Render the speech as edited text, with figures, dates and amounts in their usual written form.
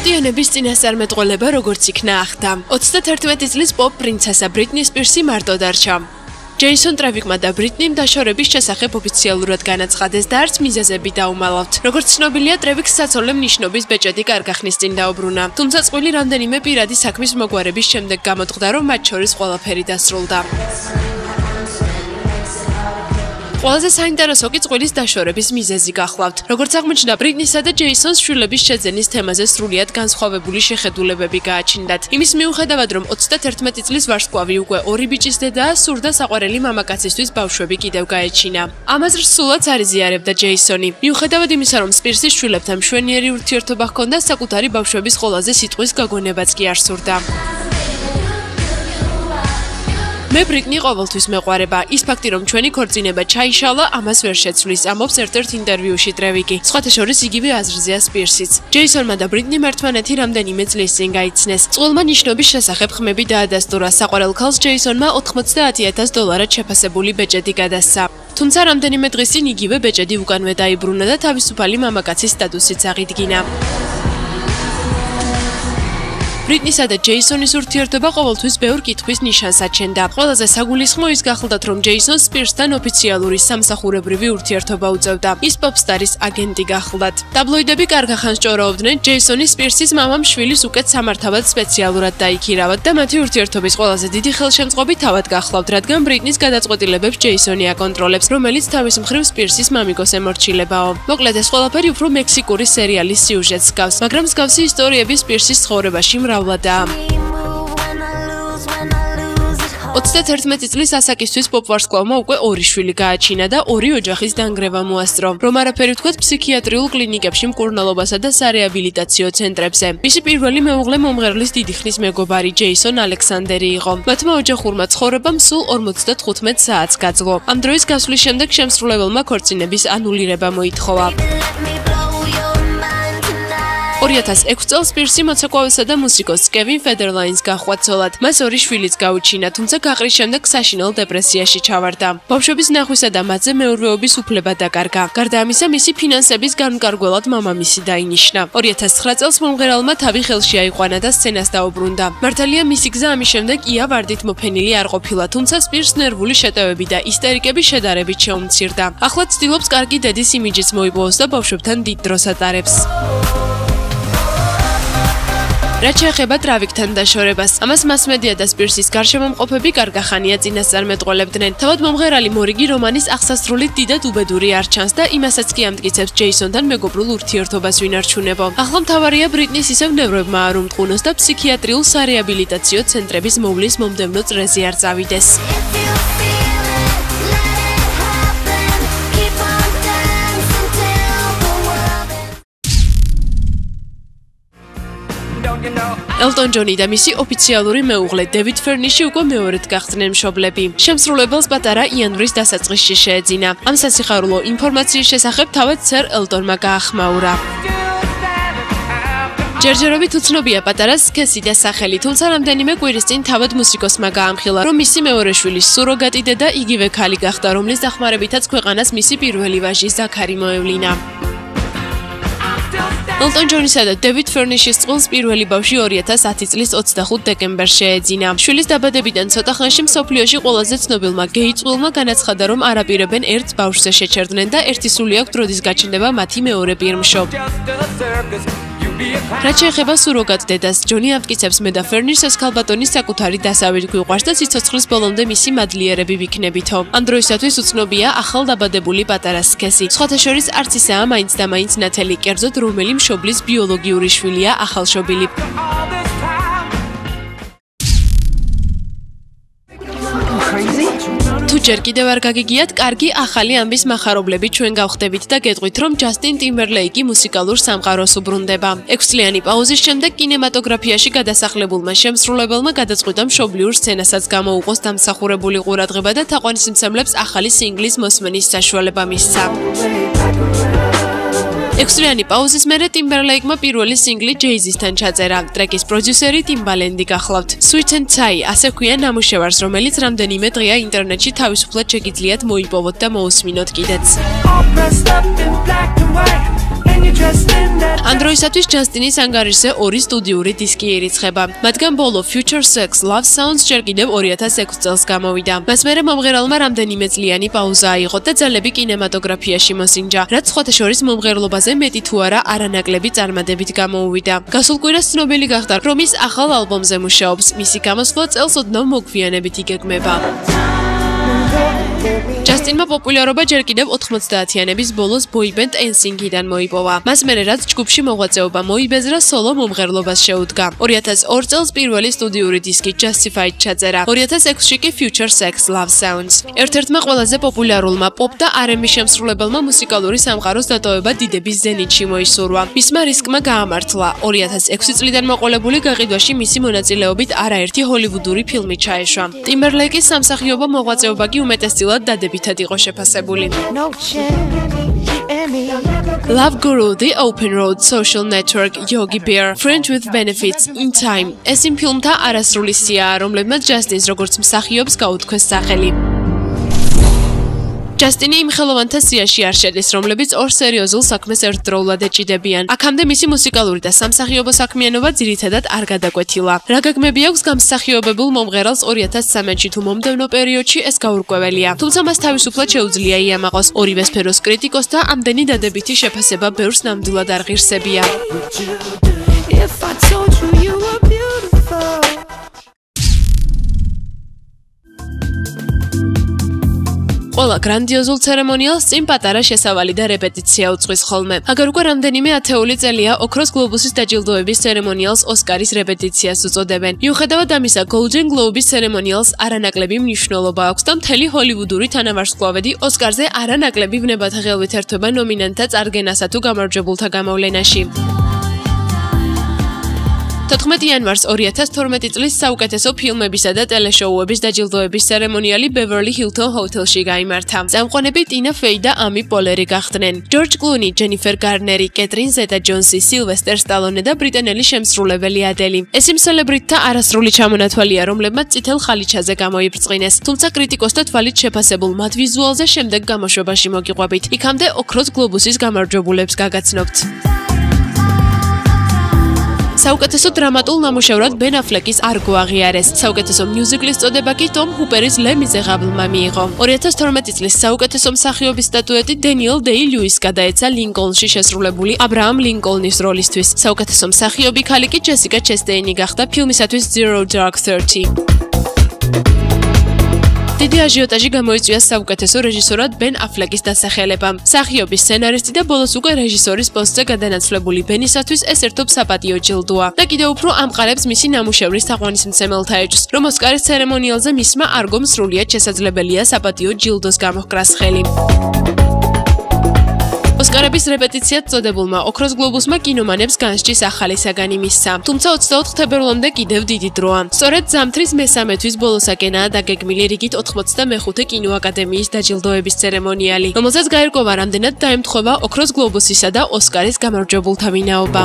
მოწმეტიანების წინასწარმეტყველება როგორც იქნა ახდა. 31 წლის პოპ პრინცესა ბრიტნი სპირსი მარტო დარჩა. ჯეისონ ტრევიკმა და ბრიტნიმ დაშორების შესახებ ოფიციალურად განაცხადეს და არც მიზეზები დაუმალავთ. როგორც ცნობილია, ტრევიკს საცოლე მნიშვნელობის ბეჭედი კარგახნის წინ დაუბრუნა. თუმცა წყვილი რამდენიმე პირადი საქმის მოგვარების შემდეგ გამოთქვდა, რომ მათ შორის ყველაფერი დასრულდა. ყველაზე საინტერესო კი წყვილის დაშორების მიზეზი გახლავთ. როგორც აღმოჩნდა, ბრიტნისა და ჯეისონს შვილების შეძენის თემაზე სრულიად განსხვავებული შეხედულებები გააჩნდათ. იმის მიუხედავად, რომ 31 წლის ვარსკვლავი უკვე 2 ბიჭის დედაა, სურდა საყვარელი მამაკაცისთვის ბავშვები კიდევ გაეჩინა. ამას სულაც არ იზიარებდა ჯეისონი. მიუხედავად იმისა, რომ სპირსის შვილებთან მშვენიერი ურთიერთობა ჰქონდა, საკუთარი ბავშვების ყოლაზე სიტყვის გაგონებაც კი არ სურდა. მე ბრიტნი ყოველთვის მეყვარება. ის ფაქტი, რომ ჩვენი ქორწინება ჩაიშალა, ამას ვერ შეცვლის, ამბობს ერთ-ერთ ინტერვიუში ტრევიკი. სხვათა შორის იგივე აზრზეა სპირსიც. ჯეისონმა და ბრიტნიმ ერთმანეთი რამდენიმე წლის წინ გაიცნეს. წყვილმა ნიშნობის შესახებ ხმები დაადასტურა. საყვარელ ქალს ჯეისონმა $90,000 შეფასებული ბეჭედი გადასცა. თუმცა რამდენიმე დღის წინ იგივე ბეჭედი უკანვე დაიბრუნა და თავისუფალი მამაკაცის სტატუსიც აღიდგინა. ბრიტნისა და ჯეისონის ურთიერთობა ყოველთვის ბევრ კითხვის ნიშანს აჩენდა. ყველაზე საგულისხმო ის გახლდათ, რომ ჯეისონს სპირსთან ოფიციალური სამსახურებრივი ურთიერთობა უწევდა. ის პოპსტარის აგენტი გახლდათ. ტაბლოიდები კარგახანს ჭორაობდნენ, ჯეისონი სპირსის მამამ შვილის უკეთ სამართავად სპეციალურად დაიქირავად და მათი ურთიერთობის ყველაზე დიდი ხელშემწყობი თავად გახლავთ, რადგან ბრიტნის გადაწყვეტილებებს ჯეისონი აკონტროლებს, რომელიც თავის მხრივ სპირსის მამიკოს ემორჩილებაო. მოკლედ ეს ყველაფერი უფრო მექსიკური სერიალის სიუჟეტს გავს, მაგრამ მსგავსი ისტორიები სპირსის ცხოვრებაში მრავლადაა. 31 წლის ასაკისთვის პოპ ვარსკვლავმა უკვე 2 შვილი გააჩინა და 2 ოჯახის დანგრევა მოასწრო. რომ არაფერი ვთქვათ ფსიქიატრიულ კლინიკებში მკურნალობასა და სარეაბილიტაციო ცენტრებზე. მისი პირველი მეუღლე მომღერლის დიდი ხნის მეგობარი ჯეისონ ალექსანდერი იყო. მათმა ოჯახურმა ცხოვრებამ სულ 55 საათს გაძლო. ამ დროის გასვლის შემდეგ შემსრულებელმა ქორწინების ანულირება მოითხოვა. 2006 წელს სპირსი მოცეკვავესა და მუსიკოსს კევინ ფედერლაინს გაჰყვა ცოლად. მას 2 შვილიც გაუჩინა, თუმცა გაყრის შემდეგ საშინელ დეპრესიაში ჩავარდა. ბავშვების ნახვისა და მათზე მეურვეობის უფლება დაკარგა. გარდა ამისა, მისი ფინანსების განმკარგველად მამამისი დაინიშნა. 2009 წელს მომღერალმა თავი ხელში აიყვანა და სცენას დაუბრუნდა. მართალია მისი გზა ამის შემდეგ ია ვარდით მოფენილი არ ყოფილა, თუმცა სპირს ნერვული შეტევები და ისტერიკები შედარებით შეუმცირდა. ახლა ცდილობს კარგი დედის იმიჯიც მოიპოვოს და ბავშვებთან დიდ დროს ატარებს. რაც შეეხება ტრევიკთან დაშორებას, ამას მასმედია და სპირსის გარშემომყოფები კარგახანია წინასწარმეტყველებდნენ. თავად მომღერალი მორიგი რომანის აღსასრულით დიდად უბედური არ ჩანს და იმასაც კი ამტკიცებს ჯეისონთან მეგობრულ ურთიერთობას ვინ არჩუნებო. ახლა მთავარია ბრიტნის ისევ ნევრებმა არ უმტყუნოს და ფსიქიატრიულ სარეაბილიტაციო ცენტრების მოვლის მომდევნო წრეზე არ წავიდეს. ელტონ ჯონი და მისი ოფიციალური მეუღლე დევიდ ფერნიში უკვე მეორედ გახდნენ მშობლები. შემსრულებელს პატარა იანვრის დასაწყისში შეეძინა. ამ სასიხარულო ინფორმაციის შესახებ თავად სერ ელტონმა გაახმაურა. ჯერჯერობით უცნობია პატარას სქესი და სახელი, თუმცა რამდენიმე კვირის წინ თავად მუსიკოსმა გაამხილა, რომ მისი მეორე შვილის სუროგატი დედა იგივე ქალი გახდა, რომლის დახმარებითაც ქვეყანას მისი პირველი ვაჟი ზაქარი მოევლინა. ელტონ ჯონისა და დევიდ ფერნიშის წყვილს პირველი ბავშვი 2010 წლის 25 დეკემბერს შეეძინა. შვილის დაბადებიდან ცოტა ხანში მსოფლიოში ყველაზე ცნობილმა გეი წყვილმა განაცხადა, რომ არაპირებენ ერთ ბავშვზე შეჩერდნენ და ერთი სული აქვთ როდის გაჩნდება მათი მეორე პირმშო. რაც შეეხება სუროგატ დედას, ჯონი ამტკიცებს, მე და ფერნიშს ეს ქალბატონი საკუთარი დასავით გვიყვარს და სიცოცხლის ბოლომდე მისი მადლიერები ვიქნებითო. ამ დროისათვის უცნობია ახალ დაბადებული პატარას სქესი. სხვათა შორის არც ისაა მაინც და მაინც ნათელი, კერძოდ რომელი მშობლის ბიოლოგიური შვილია ახალშობილი. თუ ჯერ კიდევ არ გაგიგიათ, კარგი ახალი ამბის მახარებლები ჩვენ გავხდებით და გეტყვით, რომ ჯასტინ ტიმბერლეიკი მუსიკალურ სამყაროს უბრუნდება. 6 წლიანი პაუზის შემდეგ კინემატოგრაფიაში გადასახლებულმა შემსრულებელმა გადაწყვიტა მშობლიურ სცენასაც გამოუყოს დამსახურებული ყურადღება და თაყვანისმცემლებს ახალი სინგლის მოსმენის საშუალება მისცა. 6 წლიანი პაუზის მერე ტიმბერლეიკმა პირველი სინგლი ჯეიზისთან ჩაწერა. ტრეკის პროდიუსერი ტიმბალენდი გახლავთ. Sweet and Tie, ასე ქვია ნამუშევარს, რომელიც რამდენიმე დღეა ინტერნეტში თავისუფლად შეგიძლიათ მოიპოვოთ და მოусმინოთ კიდეც. ამ დროისათვის ჯასტინის ანგარიშზე 2 სტუდიური დისკი ირიცხება. მათგან ბოლო Future Sex Love Sounds ჯერ კიდევ 2006 წელს გამოვიდა. მას მერე მომღერალმა რამდენიმე წლიანი პაუზა აიღო და ძალები კინემატოგრაფიაში მოსინჯა, რაც სხვათა შორის მომღერლობაზე მეტი თუ არა არანაკლები წარმატებით გამოუვიდა. გასულ კვირას ცნობილი გახდა, რომ ის ახალ ალბომზე მუშაობს. მისი გამოსვლა წელს ოდნავ მოგვიანებით იგეგმება. ჯასტინმა პოპულარობა ჯერ კიდევ 90-იანების ბოლოს ბოიბენდ NSYNC-დან მოიპოვა. მას მერე რაც ჯგუფში მოღვაწეობა მოიბეზრა, სოლო მომღერლობას შეუდგა. 2002 წელს პირველი სტუდიური დისკი Justified ჩაწერა. 2006-ში კი Future Sex Love Sounds. ერთ-ერთმა ყველაზე პოპულარულმა პოპ და R&B შემსრულებელმა მუსიკალური სამყაროს დატოვება დიდების ზენიტში მოისურვა. მისმა რისკმა გაამართლა. 2006 წლიდან მოყოლებული გაყიდვაში მისი მონაწილეობით არაერთი ჰოლივუდური ფილმი ჩაეშვა. ტიმბერლეიკის სამსახიობო მოღვაწეობა კი უმეტესწილად დადებითად იყო შეფასებული. Love Guru, The Open Road, Social Network, Yogi Bear, Friend with Benefits, In Time. ეს იმ ფილმთა არასრული სიაა, რომლებმაც ჯასტინს როგორც მსახიობს გაუთქვეს სახელი. ჯასტინი იმ ხელოვანთა სიაში არ შედის, რომლებიც ორ სერიოზულ საქმეს ერთდროულად ეჭიდებიან. აქამდე მისი მუსიკალური და სამსახიობო საქმიანობა ძირითადად არ გადაკვეთილა. რა გაგმები აქვს გამსახიობებულ მომღერალს 2013-ში თუ მომდევნო პერიოდში ეს გაურკვეველია. თუმცა მას თავისუფლად შეუძლია იამაყოს. ორივე სფეროს კრიტიკოს და ამდენი დადებითი შეფასება ბევრს ნამდვილად არ ღირსებია. ყველა გრანდიოზულ ცერემონიალს წინ პატარა შესავალი და რეპეტიცია უძღვის ხოლმე. აგერ უკვე რამდენიმე ათეული წელია ოქროს გლობუსის დაჯილდოების ცერემონიალს ოსკარის რეპეტიციას უწოდებენ. მიუხედავად ამისა, Golden Globe-ის ცერემონიალს არანაკლები მნიშვნელობა აქვს და მთელი ჰოლივუდური თანავარსკვლავედი ოსკარზე არანაკლები ვნებათა ღელვით ერთვება ნომინანტთა წარგენასა თუ გამარჯვებულთა გამოვლენაში. 14 იანვარს 2012 წლის საუკეთესო ფილმებისა და ტელეშოუების დაჯილდოების ცერემონიალი Beverly Hilton ჰოთელში გაიმართა. წამყვანები ტინა ფეი და ამი პოლერი გახდნენ. ჯორჯ კლუნი, ჯენიფერ გარნერი, კეტრინ ზეტა-ჯონსი, სილვესტერ სტალონე და ბრიტანელი შემსრულებელი ადელი. ეს იმ სელებრიტთა არასრული ჩამონათვალია, რომლებმაც წითელ ხალიჩაზე გამოიბრწყინეს. თუმცა კრიტიკოსთა თვალით შეფასებულ მათ ვიზუალზე შემდეგ გამოშვებაში მოგიყვებით. იქამდე ოქროს გლობუსის გამარჯვებულებს გაგაცნობთ. საუკეთესო დრამატულ ნამუშევრად ბენ აფლეკის არგო აღიარეს. საუკეთესო მიუზიკლის წოდება კი ტომ ჰუპერის ლე მიზერაბლმა მიიღო. 2012 წლის საუკეთესო მსახიობის სტატუეტი დენიელ დეი-ლიუისს გადაეცა ლინკოლნში შესრულებული აბრაამ ლინკოლნის როლისთვის. საუკეთესო მსახიობი ქალი კი ჯესიკა ჩესტეინი გახდა ფილმისათვის Zero Dark Thirty. დიდი აჟიოტაჟი გამოიწვია საუკეთესო რეჟისორად ბენ აფლეკის დასახელებამ. მსახიობის სცენარისტი და ბოლოს უკვე რეჟისორის პოსტზე გადანაცვლებული ბენისათვის ეს ერთობ საპატიო ჯილდოა და კიდევ უფრო ამყარებს მისი ნამუშევრის თაყვანისმცემელთა ეჭვს, რომ ოსკარის ცერემონიალზე მისმა არგომ სრულიად შესაძლებელია საპატიო ჯილდოს გამოჰკრას ხელი. ოსკარების რეპეტიციად წოდებულმა ოქროს გლობუსმა კინომანებს განსჯის ახალი საგანი მისცა. თუმცა 24 თებერვლამდე კიდევ დიდი დროა. სწორედ ზამთრის მესამე თვის ბოლოსაკენაა დაგეგმილი რიგით 85 კინოაკადემიის დაჯილდოების ცერემონიალი, რომელზეც გაირკვევა რამდენად დაემთხვევა ოქროს გლობუსისა და ოსკარის გამარჯვებულთა ვინაობა.